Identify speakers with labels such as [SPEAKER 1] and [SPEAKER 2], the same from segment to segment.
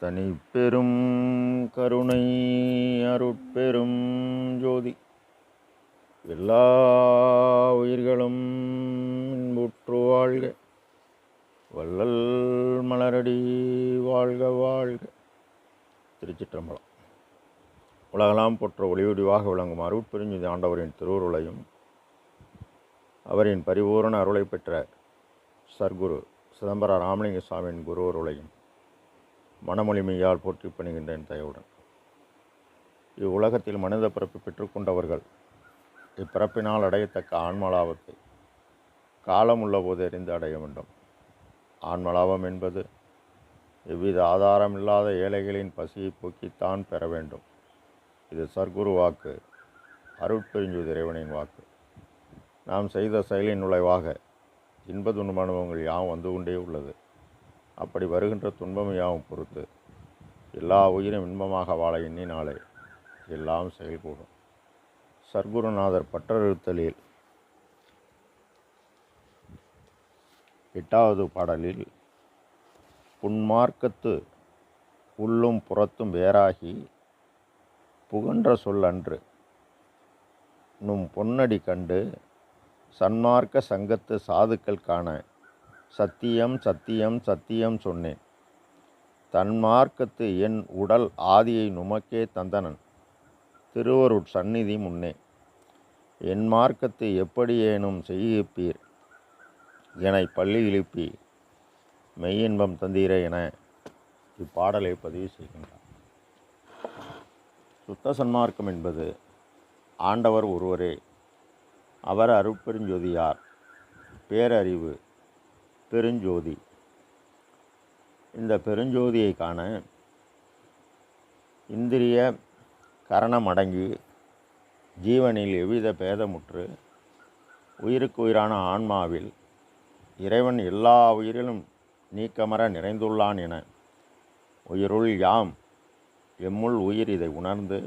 [SPEAKER 1] தனிப்பெரும் கருணை அருட்பெரும் ஜோதி எல்லா உயிர்களும் இன்புற்று வாழ்க. வள்ளல் மலரடி வாழ்க வாழ்க. திருச்சிற்றம்பலம். உலகெல்லாம் போற்ற ஒளிவடிவாக விளங்கும் அருட்பெருஞ்சுதி ஆண்டவரின் திருவுருளையும் அவரின் பரிபூரண அருளை பெற்ற சர்க்குரு சிதம்பர ராமலிங்க சுவாமியின் குருவருளையும் மனமொழிமையால் போற்றி பணிகின்றேன் தயவுடன். இவ்வுலகத்தில் மனித பிறப்பு பெற்றுக்கொண்டவர்கள் இப்பிறப்பினால் அடையத்தக்க ஆன்மலாபத்தை காலம் உள்ள போது அறிந்து அடைய வேண்டும். ஆன்மலாபம் என்பது எவ்வித ஆதாரமில்லாத ஏழைகளின் பசியை போக்கித்தான் பெற வேண்டும். இது சர்க்குரு வாக்கு, அருட்பெருஞ்சுதி இறைவனின் வாக்கு. நாம் செய்த செயலின் நுழைவாக இன்ப துன்ப அனுபவங்கள் யாவும் வந்து கொண்டே உள்ளது. அப்படி வருகின்ற துன்பம் யாவும் பொறுத்து எல்லா உயிரும் இன்பமாக வாழ எண்ணினாலே எல்லாம் செயல்கூடும். சர்க்குருநாதர் பற்றறுத்தலில் 8வது பாடலில் புன்மார்க்கத்து உள்ளும் புறத்தும் வேறாகி புகன்ற சொல் அன்று நும் பொன்னடி கண்டு சன்மார்க்க சங்கத்து சாதுக்கள் காண சத்தியம் சத்தியம் சத்தியம் சொன்னேன். தன்மார்க்கத்து என் உடல் ஆதியை நுமக்கே தந்தனன் திருவருட் சந்நிதி முன்னே. என் மார்க்கத்து எப்படியேனும் செய்யிப்பீர் என பள்ளி இழுப்பி மெய்யின்பம் தந்தீரே என இப்பாடலை பதிவு செய்கின்றார். சுத்த சன்மார்க்கம் என்பது ஆண்டவர் ஒருவரே. அவர் அருட்பெருஞ்சோதியார், பேரறிவு பெருஞ்சோதி. இந்த பெருஞ்சோதியை காண இந்திரிய கரணம் அடங்கி ஜீவனில் எவ்வித பேதமுற்று உயிருக்கு உயிரான ஆன்மாவில் இறைவன் எல்லா உயிரிலும் நீக்கமர நிறைந்துள்ளான் என உயிருள் யாம் எம்முள் உயிர் இதை உணர்ந்து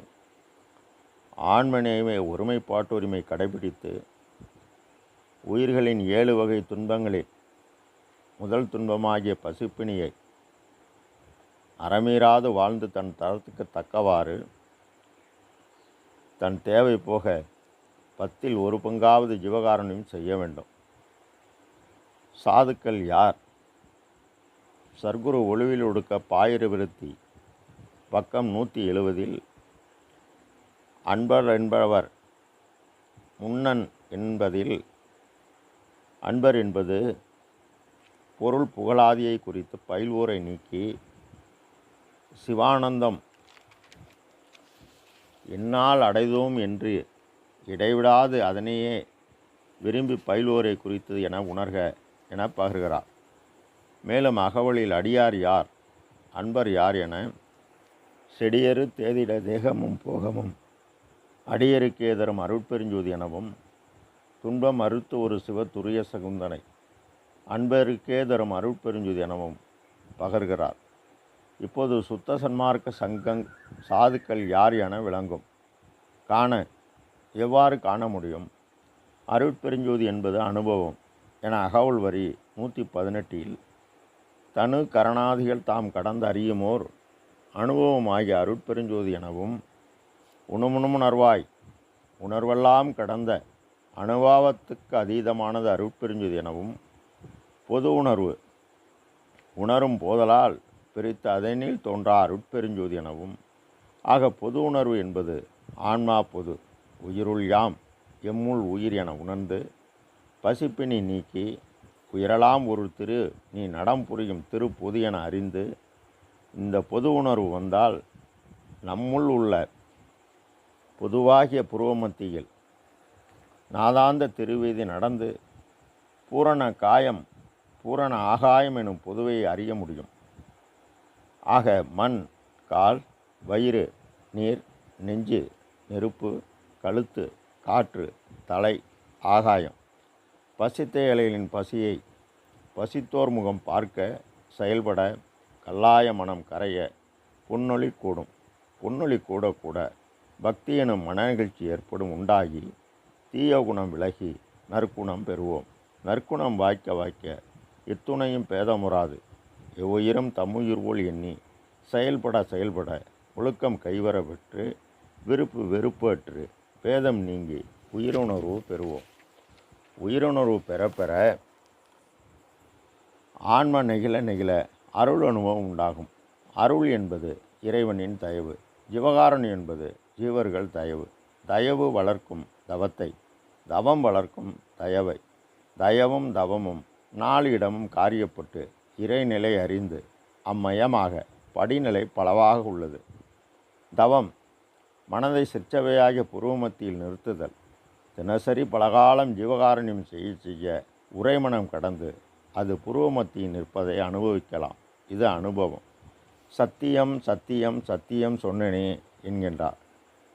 [SPEAKER 1] ஆன்மநேய ஒருமைப்பாட்டுரிமை கடைபிடித்து உயிர்களின் 7 வகை துன்பங்களில் முதல் துன்பமாகிய பசிப்பிணியை அறமீறாது வாழ்ந்து தன் தரத்துக்கு தக்கவாறு தன் தேவை போக 10ல் 1 பங்காவது ஜீவகாருண்யம் செய்ய வேண்டும். சாதுக்கள் யார்? சர்க்குரு ஒளிவில் ஒடுக்க பாயிர விருத்தி பக்கம் 170 அன்பர் என்பவர் முன்னன் என்பதில் அன்பர் என்பது பொருள் புகழாதியை குறித்து பயில்வோரை நீக்கி சிவானந்தம் என்னால் அடைதோம் என்று இடைவிடாது அதனையே விரும்பி பயில்வோரை குறித்து என உணர்க என பகர்கிறார். மேலும் அகவலில் அடியார் யார், அன்பர் யார் என செடியரு தேதிட தேகமும் போகமும் அடியருக்கே தரும் அருட்பெருஞ்சோதி எனவும் துன்பம் அறுத்து ஒரு சிவ துரிய சகுந்தனை அன்பருக்கே தரும் அருட்பெருஞ்சோதி எனவும் பகர்கிறார். இப்போது சுத்த சன்மார்க்க சங்கம் சாதுக்கள் யார் என விளங்கும். எவ்வாறு காண முடியும்? அருட்பெருஞ்சோதி என்பது அனுபவம் என அகவல் வரி 118 தனு கரணாதிகள் தாம் கடந்து அறியுமோர் அனுபவமாகிய அருட்பெருஞ்சோதி எனவும் உணர்வாய் உணர்வெல்லாம் கடந்த அனுபவத்துக்கு அதீதமானது அருட்பெருஞ்சோதி எனவும் பொது உணர்வு உணரும் போதலால் பிரித்து அதனில் தோன்றா அருட்பெருஞ்சோதி எனவும் ஆக பொது உணர்வு என்பது ஆன்மா பொது உயிருள் யாம் எம்முள் உயிர் என உணர்ந்து பசிப்பினி நீக்கி உயிரெல்லாம் ஒரு நீ நடம் புரியும் திரு பொது என அறிந்து இந்த பொது உணர்வு வந்தால் நம்முள் உள்ள பொதுவாகிய புருவமத்தியில் நாதாந்த திருவீதி நடந்து பூரண ஆகாயம் எனும் பொதுவை அறிய முடியும். ஆக மண், கால், வயிறு, நீர், நெஞ்சு, நெருப்பு, கழுத்து, காற்று, தலை, ஆகாயம் பசித்த இலைகளின் பசியை பசித்தோர் முகம் பார்க்க செயல்பட கல்லாய மனம் கரைய புன்னொளி கூடும். புன்னொளி கூட கூட பக்தி எனும் மன நிகழ்ச்சி ஏற்படும் உண்டாகி தீய குணம் விலகி நற்குணம் பெறுவோம். நற்குணம் வாய்க்க இத்துணையும் பேதமுறாது எவ்வுயிரும் தம்முயிர் போல் எண்ணி செயல்பட ஒழுக்கம் கைவர பெற்று விருப்பு வெறுப்பற்று பேதம் நீங்கி உயிருணர்வு பெறுவோம். உயிருணர்வு பெற பெற ஆன்ம நெகிழ அருள் அனுபவம் உண்டாகும். அருள் என்பது இறைவனின் தயவு, ஜீவகாருண்யம் என்பது ஜீவர்கள் தயவு. தயவு வளர்க்கும் தவத்தை, தவம் வளர்க்கும் தயவை. தயவும் தவமும் நாலு இடமும் காரியப்பட்டு இறைநிலை அறிந்து அம்மயமாக படிநிலை பலவாக உள்ளது. தவம் மனதை சிற்சவையாகிய புருவமத்தியில் நிறுத்துதல். தினசரி பலகாலம் ஜீவகாருண்யம் செய்ய உரைமனம் கடந்து அது புருவமத்தியில் நிற்பதை அனுபவிக்கலாம். இது அனுபவம். சத்தியம் சத்தியம் சத்தியம் சொன்னனே என்கின்றார்.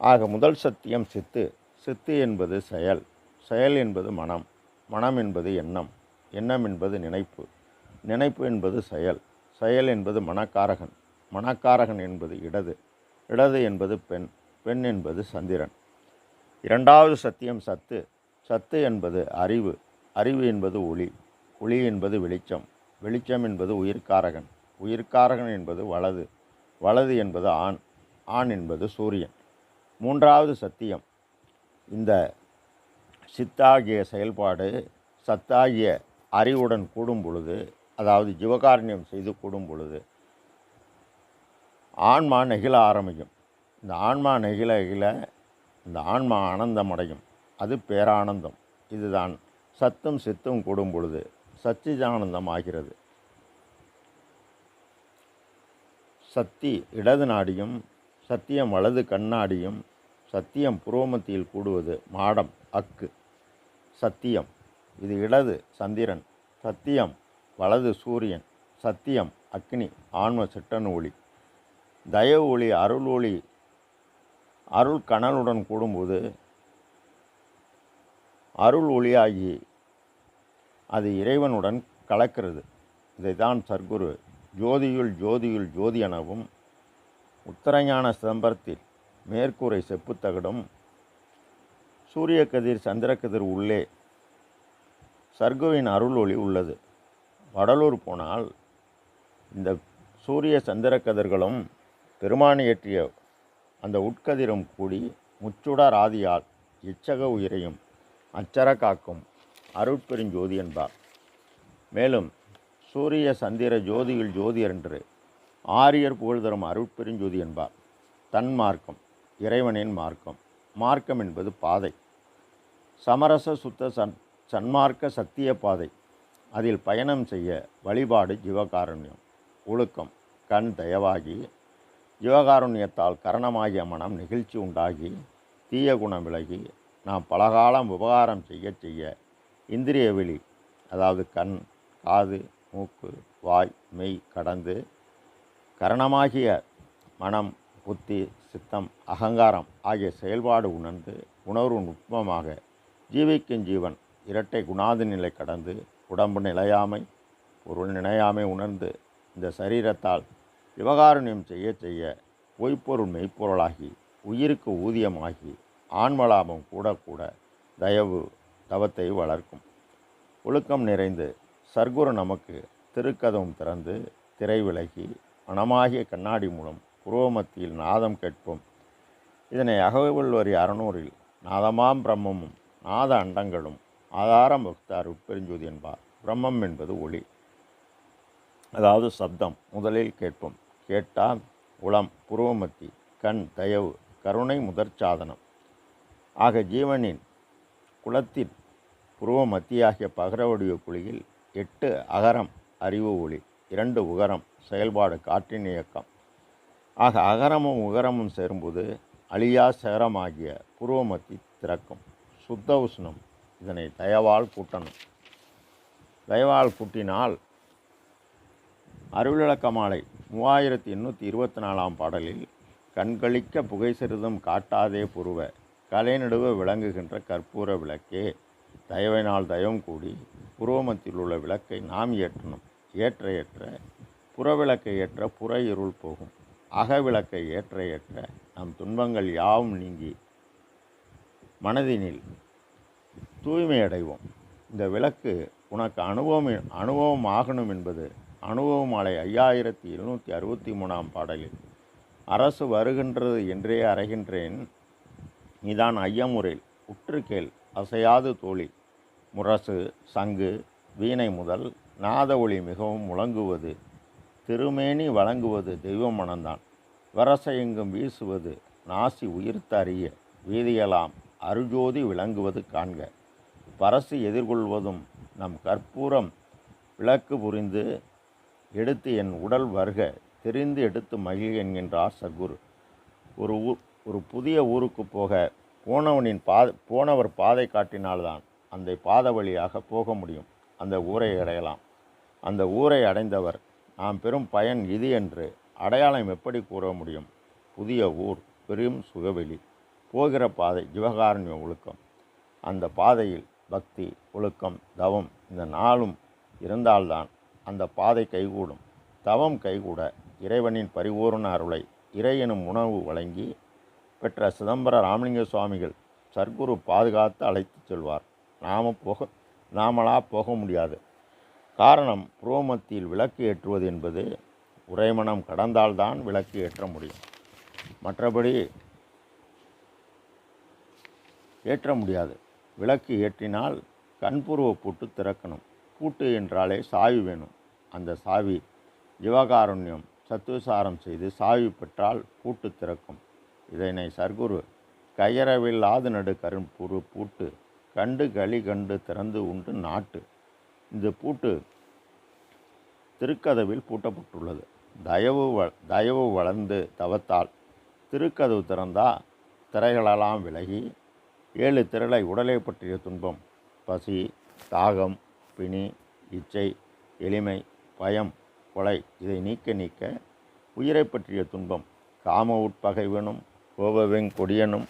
[SPEAKER 1] ஆக முதல் சத்தியம் சித்து. சித்து என்பது செயல், செயல் என்பது மனம், மனம் என்பது எண்ணம், எண்ணம் என்பது நினைப்பு, நினைப்பு என்பது செயல், செயல் என்பது மனக்காரகன், மனக்காரகன் என்பது இடது, இடது என்பது பெண், பெண் என்பது சந்திரன். இரண்டாவது சத்தியம் சத்து. சத்து என்பது அறிவு, அறிவு என்பது ஒளி, ஒளி என்பது வெளிச்சம், வெளிச்சம் என்பது உயிர்காரகன், உயிர்காரகன் என்பது வலது, வலது என்பது ஆண், ஆண் என்பது சூரியன். மூன்றாவது சத்தியம். இந்த சித்தாகிய செயல்பாடு சத்தாகிய அறிவுடன் கூடும் பொழுது, அதாவது ஜீவகாருண்யம் செய்து கூடும் பொழுது ஆன்மா நெகிழ ஆரம்பிக்கும். இந்த ஆன்மா நெகிழ இந்த ஆன்மா ஆனந்தம் அடையும். அது பேரானந்தம். இதுதான் சத்தும் சித்தும் கூடும் பொழுது சச்சிதானந்தம் ஆகிறது. சத்தி இடது நாடியும் சத்தியம் வலது கண்ணாடியும் சத்தியம் புரோமத்தியில் கூடுவது மாடம் அக்கு. சத்தியம் இது இடது சந்திரன், சத்தியம் வலது சூரியன், சத்தியம் அக்னி ஆன்ம சிட்டனு ஒளி. தயவு ஒளி அருள் ஒளி அருள் கனலுடன் கூடும்போது அருள் ஒளியாகி அது இறைவனுடன் கலக்கிறது. இதைத்தான் சர்க்குரு ஜோதியுள் ஜோதியுள் ஜோதி எனவும், உத்தரஞான சிதம்பரத்தில் மேற்கூரை செப்புத்தகடும் சூரிய கதிர் சந்திரக்கதிர் உள்ளே சர்க்குவின் அருள் ஒளி உள்ளது. வடலூர் போனால் இந்த சூரிய சந்திரக்கதிர்களும் பெருமான் இயற்றிய அந்த உட்கதிரும் கூடி முச்சுடர் ஆதியால் இச்சக உயிரையும் அச்சர காக்கும் அருட்பெருஞ்சோதி என்பார். மேலும் சூரிய சந்திர ஜோதியில் ஜோதியர் என்று ஆரியர் புகழ் தரும் அருட்பெருஞ்சோதி என்பார். தன் மார்க்கம் இறைவனின் மார்க்கம். மார்க்கம் என்பது பாதை, சமரச சுத்த சன்மார்க்க சத்திய பாதை. அதில் பயணம் செய்ய வழிபாடு ஜீவகாருண்யம். ஒழுக்கம் கண் தயவாகி ஜீவகாருண்யத்தால் கரணமாகிய மனம் நெகிழ்ச்சி உண்டாகி தீய குணம் விலகி நாம் பலகாலம் உபகாரம் செய்ய இந்திரிய வெளி, அதாவது கண் காது மூக்கு வாய் மெய் கடந்து கரணமாகிய மனம் புத்தி சித்தம் அகங்காரம் ஆகிய செயல்பாடு உணர்ந்து உணர்வு நுட்பமாக ஜீவிக்கும் ஜீவன் இரட்டை குணாதி நிலை கடந்து உடம்பு நிலையாமை பொருள் நினையாமை உணர்ந்து இந்த சரீரத்தால் விவகாருண்யம் செய்ய பொய்ப்பொருள் மெய்ப்பொருளாகி உயிருக்கு ஊதியமாகி ஆன்மலாபம் கூட தயவு தவத்தை வளர்க்கும். ஒழுக்கம் நிறைந்து சர்க்குரு நமக்கு திருக்கதவும் திறந்து திரை விலகி மனமாகிய கண்ணாடி மூலம் புருவமத்தியில் நாதம் கேட்போம். இதனை அகவல்வரி 600 நாதமாம் பிரம்மமும் நாத அண்டங்களும் ஆதாரம் வகுத்தார் உட்பெருஞ்சோதி என்பார். பிரம்மம் என்பது ஒளி, அதாவது சப்தம். முதலில் கேட்போம். கேட்டால் உளம் புருவமத்தி, கண் தயவு, கருணை முதற் சாதனம். ஆக ஜீவனின் குலத்தின் புருவ மத்தியாகிய பகரவடிவ குழியில் 8 அகரம் அறிவு ஒளி, 2 உகரம் செயல்பாடு காற்றின் இயக்கம். ஆக அகரமும் உகரமும் சேரும்போது அழியா சேரமாகிய புருவமத்தி திறக்கும். சுத்த உஷ்ணம். இதனை தயவால் கூட்டணும். தயவால் கூட்டினால் அருள்விளக்க மாலை 3824 பாடலில் கண்களிக்க புகை சிறிதும் காட்டாதே புருவ கலைநடுவ விளங்குகின்ற கற்பூர விளக்கே, தயவினால் தயவும் கூடி புருவமத்தில் உள்ள விளக்கை நாம் ஏற்றணும். ஏற்ற புறவிளக்கை ஏற்ற புற இருள் போகும். அகவிளக்கை ஏற்ற நம் துன்பங்கள் யாவும் நீங்கி மனதினில் தூய்மை அடைவோம். இந்த விளக்கு உனக்கு அனுபவம் ஆகணும் என்பது அனுபவ மாலை 5763 பாடலில் அரசு வருகின்றது என்றே அறைகின்றேன், நீதான் ஐயமுறையில் உற்று கேள் அசையாது தோழி. முரசு சங்கு வீணை முதல் நாத ஒளி மிகவும் முழங்குவது, திருமேனி வழங்குவது தெய்வ மனம்தான். வரசையெங்கும் வீசுவது நாசி உயிர்த்த அறிய, வீதியெல்லாம் அருஜோதி விளங்குவது காண்க. பரசு எதிர்கொள்வதும் நம் கற்பூரம் விளக்கு புரிந்து எடுத்து என் உடல் வருக தெரிந்து எடுத்து மகிழ் என்கின்றார் சர்க்குரு. ஒரு புதிய ஊருக்கு போனவர் பாதை காட்டினால்தான் அந்த பாதை வழியாக போக முடியும், அந்த ஊரை அடையலாம். அந்த ஊரை அடைந்தவர் நாம் பெரும் பயன் இது என்று அடையாளம் எப்படி கூற முடியும்? புதிய ஊர் பெரும் சுகவெளி, போகிற பாதை ஜீவகாருண்ய ஒழுக்கம். அந்த பாதையில் பக்தி ஒழுக்கம் தவம் இந்த நாளும் இருந்தால்தான் அந்த பாதை கைகூடும். தவம் கைகூட இறைவனின் பரிபூர்ண அருளை இறையெனும் உணவு வழங்கி பெற்ற சிதம்பர ராமலிங்க சுவாமிகள் சர்க்குரு பாதுகாத்து அழைத்து செல்வார். நாமளா போக முடியாது. காரணம், புரோமத்தியில் விளக்கு ஏற்றுவது என்பது உறைமனம் கடந்தால்தான் விளக்கு ஏற்ற முடியும், மற்றபடி ஏற்ற முடியாது. விளக்கு ஏற்றினால் கண்புருவ பூட்டு திறக்கணும். பூட்டு என்றாலே சாவி வேணும். அந்த சாவி ஜீவகாருண்யம் சத்துவசாரம் செய்து சாவி பெற்றால் பூட்டு திறக்கும். இதனை சர்க்குரு கையறவில்லாது நடு கரும்புரு பூட்டு கண்டு களி கண்டு திறந்து உண்டு நாட்டு. இந்த பூட்டு திருக்கதவில் பூட்டப்பட்டுள்ளது. தயவு வளர்ந்து தவத்தால் திருக்கதவு திறந்தா திரைகளெல்லாம் விலகி 7 திரளை உடலை பற்றிய துன்பம், பசி, தாகம், பிணி, இச்சை, எளிமை, பயம், கொலை இதை நீக்க உயிரை பற்றிய துன்பம், காம உட்பகைவனும் கோபவெங் கொடியனும்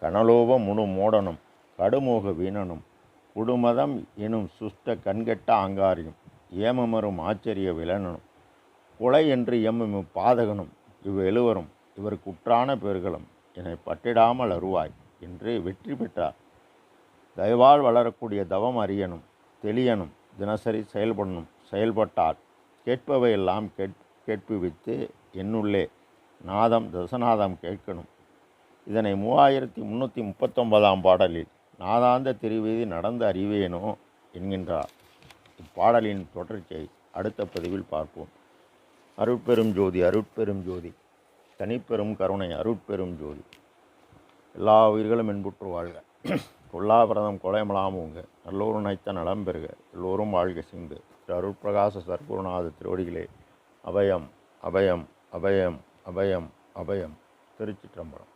[SPEAKER 1] கனலோப முழு மோடனும் கடுமோக வீணனும் குடுமதம் எனும் சுஷ்ட கண்கெட்ட ஆங்காரியும் ஏமமரும் ஆச்சரிய விலனனும் கொலை என்று எம்மும் பாதகனும் எழுவரும் இவருக்கு உற்றான பேர்களும் என்னை பட்டிடாமல் அருவாய் என்று வெற்றி பெற்றார். தயவால் வளரக்கூடிய தவம் அறியனும் தெளியனும் தினசரி செயல்பட்டால் கேட்பவையெல்லாம் கேட்புவித்து என்னுள்ளே நாதம் தசநாதம் கேட்கணும். இதனை 3339 பாடலில் நாதாந்த திருவீதி நடந்து அறிவேனோ என்கின்றார். இப்பாடலின் தொடர்ச்சியை அடுத்த பதிவில் பார்ப்போம். அருட்பெரும் ஜோதி அருட்பெரும் ஜோதி தனிப்பெரும் கருணை அருட்பெரும் ஜோதி. எல்லா உயிர்களும் என்புற்று வாழ்க. கொல்லாபிரதம் கொலைமலாம் ஊங்க. நல்லோரும் நைத்த நலம் பெறுக. எல்லோரும் வாழ்க சிந்து. திரு அருட்பிரகாச சர்க்குருநாத திருவடிகளே அபயம் அபயம் அபயம் அபயம் அபயம். திருச்சிற்றம்பலம்.